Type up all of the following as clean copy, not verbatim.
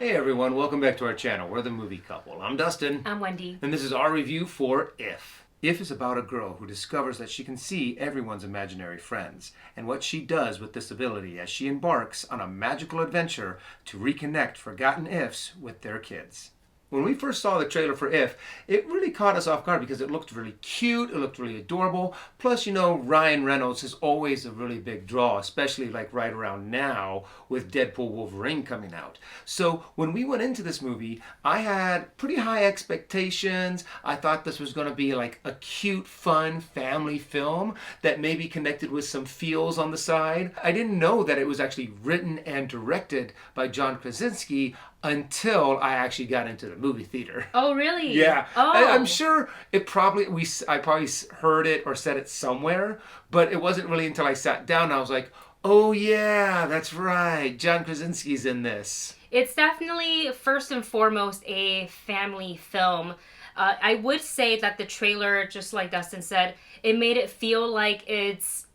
Hey everyone, welcome back to our channel. We're the Movie Couple. I'm Dustin. I'm Wendy. And this is our review for If. If is about a girl who discovers that she can see everyone's imaginary friends and what she does with this ability as she embarks on a magical adventure to reconnect forgotten ifs with their kids. When we first saw the trailer for If, it really caught us off guard because it looked really cute, it looked really adorable. Plus, Ryan Reynolds is always a really big draw, especially like right around now with Deadpool Wolverine coming out. So when we went into this movie, I had pretty high expectations. I thought this was going to be like a cute, fun family film that maybe connected with some feels on the side. I didn't know that it was actually written and directed by John Krasinski until I actually got into the movie theater. Oh, really? Yeah. Oh. I'm sure I probably heard it or said it somewhere, but it wasn't really until I sat down and I was like, oh yeah, that's right. John Krasinski's in this. It's definitely, first and foremost, a family film. I would say that the trailer, just like Dustin said, it made it feel like it's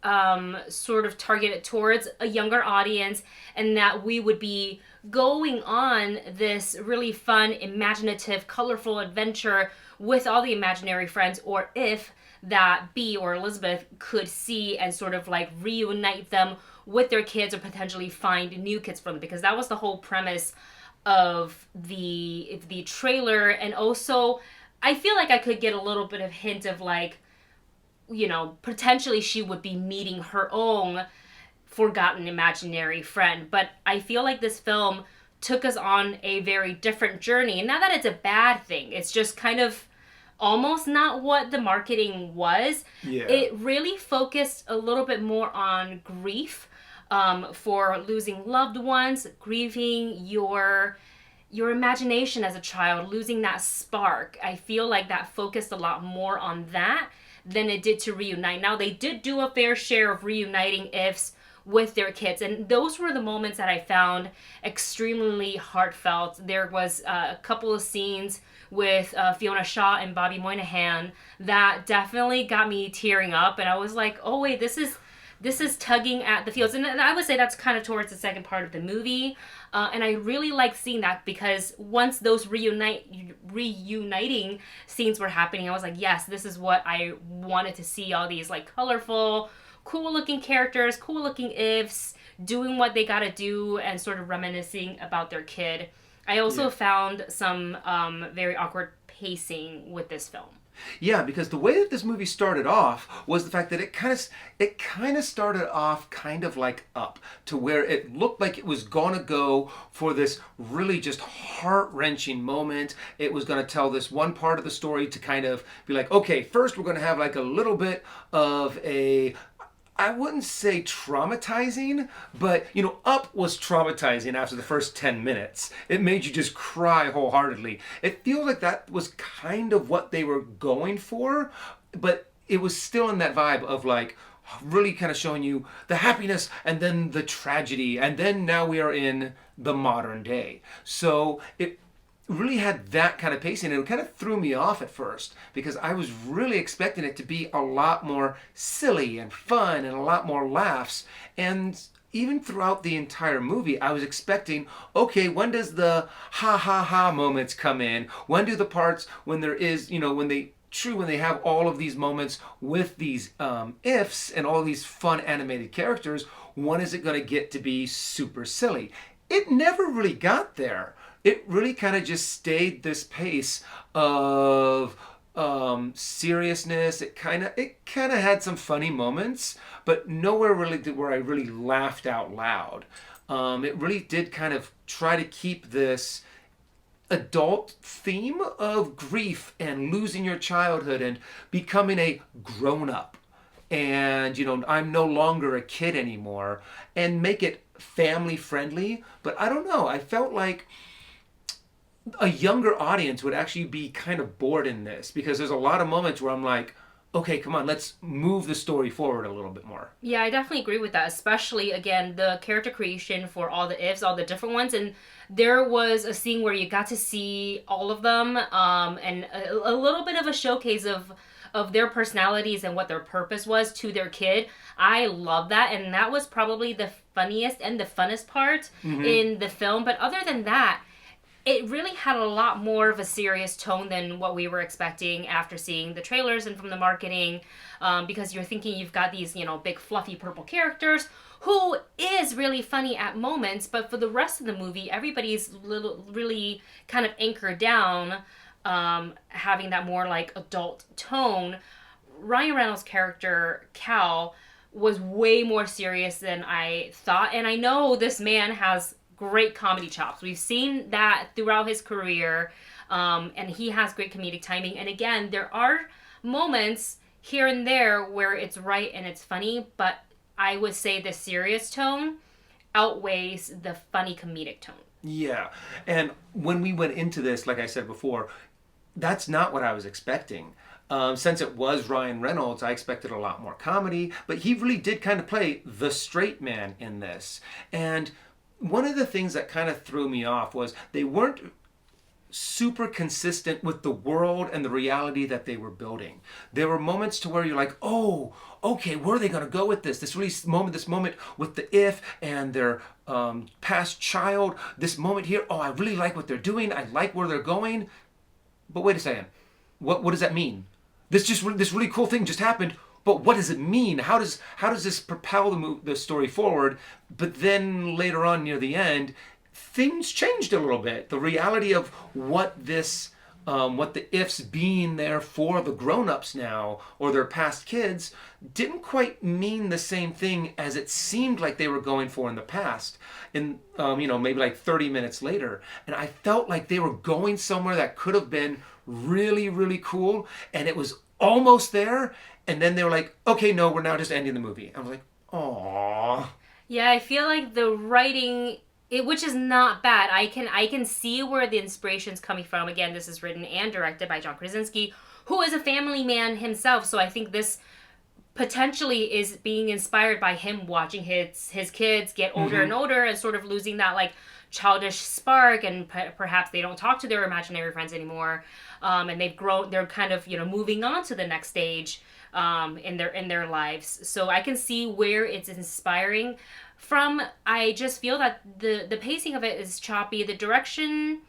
sort of targeted towards a younger audience and that we would be going on this really fun, imaginative, colorful adventure with all the imaginary friends, or if that Bea or Elizabeth could see and sort of like reunite them with their kids or potentially find new kids for them, because that was the whole premise of the trailer. And also I feel like I could get a little bit of hint of like, potentially she would be meeting her own forgotten imaginary friend. But I feel like this film took us on a very different journey. And not that it's a bad thing. It's just kind of almost not what the marketing was. Yeah. It really focused a little bit more on grief for losing loved ones, grieving your imagination as a child, losing that spark. I feel like that focused a lot more on that than it did to reunite. Now, they did do a fair share of reuniting ifs with their kids, and those were the moments that I found extremely heartfelt. There was a couple of scenes with Fiona Shaw and Bobby Moynihan that definitely got me tearing up, and I was like, oh wait, this is tugging at the feels. And I would say that's kind of towards the second part of the movie. And I really like seeing that, because once those reuniting scenes were happening, I was like, yes, this is what I wanted to see. All these like colorful, cool looking characters, cool looking ifs, doing what they gotta do and sort of reminiscing about their kid. I also found some very awkward pacing with this film. Yeah, because the way that this movie started off was the fact that it kind of started off kind of like Up, to where it looked like it was gonna go for this really just heart-wrenching moment. It was gonna tell this one part of the story to kind of be like, okay, first we're gonna have like a little bit of a, I wouldn't say traumatizing, but Up was traumatizing after the first 10 minutes. It made you just cry wholeheartedly. It feels like that was kind of what they were going for, but it was still in that vibe of like really kind of showing you the happiness and then the tragedy, and then now we are in the modern day. So it really had that kind of pacing, and it kind of threw me off at first because I was really expecting it to be a lot more silly and fun and a lot more laughs. And even throughout the entire movie, I was expecting, okay, when does the ha ha ha moments come in? When do the parts when there is, when they have all of these moments with these ifs and all these fun animated characters, when is it going to get to be super silly? It never really got there. It really kind of just stayed this pace of seriousness. It kind of had some funny moments, but nowhere really where I really laughed out loud. It really did kind of try to keep this adult theme of grief and losing your childhood and becoming a grown-up. And, I'm no longer a kid anymore, and make it family friendly. But I don't know, I felt like a younger audience would actually be kind of bored in this, because there's a lot of moments where I'm like, okay, come on, let's move the story forward a little bit more. Yeah, I definitely agree with that, especially, again, the character creation for all the ifs, all the different ones. And there was a scene where you got to see all of them, and a little bit of a showcase of their personalities and what their purpose was to their kid. I love that, and that was probably the funniest and the funnest part in the film. But other than that, it really had a lot more of a serious tone than what we were expecting after seeing the trailers and from the marketing, because you're thinking you've got these, big fluffy purple characters who is really funny at moments, but for the rest of the movie, everybody's really kind of anchored down, having that more like adult tone. Ryan Reynolds' character, Cal, was way more serious than I thought, and I know this man has great comedy chops. We've seen that throughout his career, and he has great comedic timing. And again, there are moments here and there where it's right and it's funny, but I would say the serious tone outweighs the funny comedic tone. Yeah. And when we went into this, like I said before, that's not what I was expecting. Since it was Ryan Reynolds, I expected a lot more comedy, but he really did kind of play the straight man in this. And one of the things that kind of threw me off was they weren't super consistent with the world and the reality that they were building. There were moments to where you're like, oh, okay, where are they going to go with this? This moment with the if and their past child, this moment here, oh, I really like what they're doing. I like where they're going. But wait a second. What does that mean? This really cool thing just happened. But what does it mean? How does this propel the story forward? But then later on near the end, things changed a little bit. The reality of what the ifs being there for the grown-ups now or their past kids didn't quite mean the same thing as it seemed like they were going for in the past. And maybe like 30 minutes later, and I felt like they were going somewhere that could have been really, really cool, and it was almost there. And then they were like, okay, no, we're now just ending the movie. I was like, aww. Yeah, I feel like the writing, which is not bad. I can see where the inspiration's coming from. Again, this is written and directed by John Krasinski, who is a family man himself. So I think this potentially is being inspired by him watching his kids get older and older and sort of losing that like childish spark, and perhaps they don't talk to their imaginary friends anymore, and they're kind of moving on to the next stage in their lives. So I can see where it's inspiring from. I just feel that the pacing of it is choppy. The direction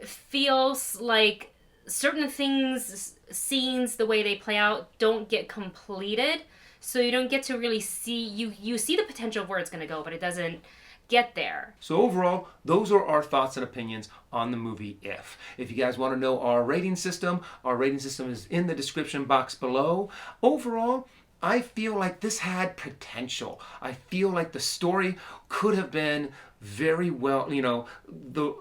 feels like certain scenes, the way they play out, don't get completed. So you don't get to really see, you see the potential of where it's going to go, but it doesn't get there. So overall, those are our thoughts and opinions on the movie If. If you guys want to know our rating system is in the description box below. Overall, I feel like this had potential. I feel like the story could have been very well,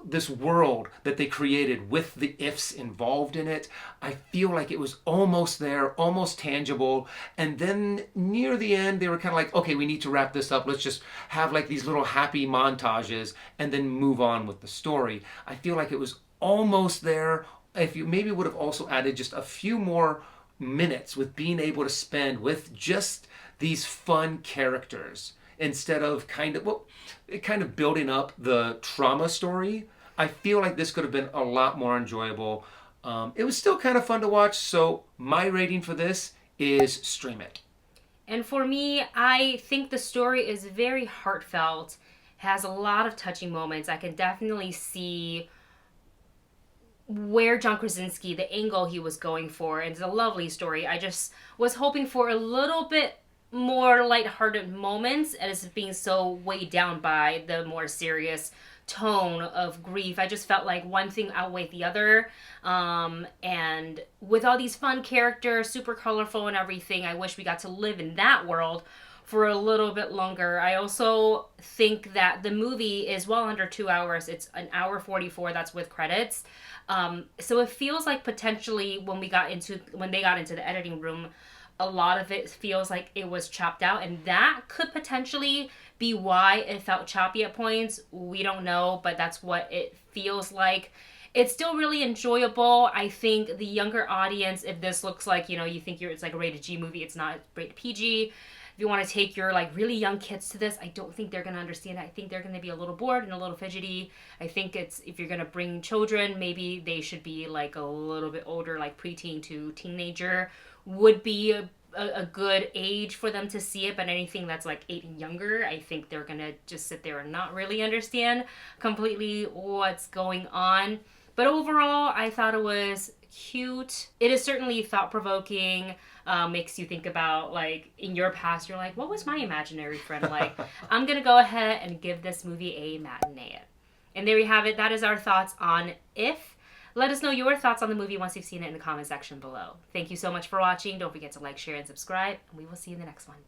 this world that they created with the ifs involved in it. I feel like it was almost there, almost tangible. And then near the end, they were kind of like, okay, we need to wrap this up. Let's just have like these little happy montages and then move on with the story. I feel like it was almost there. If you maybe would have also added just a few more minutes with being able to spend with just these fun characters instead of kind of building up the trauma story, I feel like this could have been a lot more enjoyable. It was still kind of fun to watch, so my rating for this is stream it. And for me, I think the story is very heartfelt, has a lot of touching moments. I can definitely see where John Krasinski, the angle he was going for, and it's a lovely story. I just was hoping for a little bit more lighthearted moments, and it's being so weighed down by the more serious tone of grief. I just felt like one thing outweighed the other, and with all these fun characters, super colorful and everything, I wish we got to live in that world for a little bit longer. I also think that the movie is well under 2 hours. It's an hour 44, that's with credits. So it feels like potentially when they got into the editing room, a lot of it feels like it was chopped out, and that could potentially be why it felt choppy at points. We don't know, but that's what it feels like. It's still really enjoyable. I think the younger audience, if this looks like, you think it's like a rated G movie, it's not rated PG. If you want to take your like really young kids to this, I don't think they're going to understand it. I think they're going to be a little bored and a little fidgety. I think if you're going to bring children, maybe they should be like a little bit older, like preteen to teenager would be a good age for them to see it, but anything that's like 8 and younger, I think they're gonna just sit there and not really understand completely what's going on. But overall, I thought it was cute. It is certainly thought-provoking. Makes you think about, like, in your past, you're like, what was my imaginary friend like? I'm gonna go ahead and give this movie a matinee. And there you have it. That is our thoughts on If. Let us know your thoughts on the movie once you've seen it in the comment section below. Thank you so much for watching. Don't forget to like, share, and subscribe, and we will see you in the next one.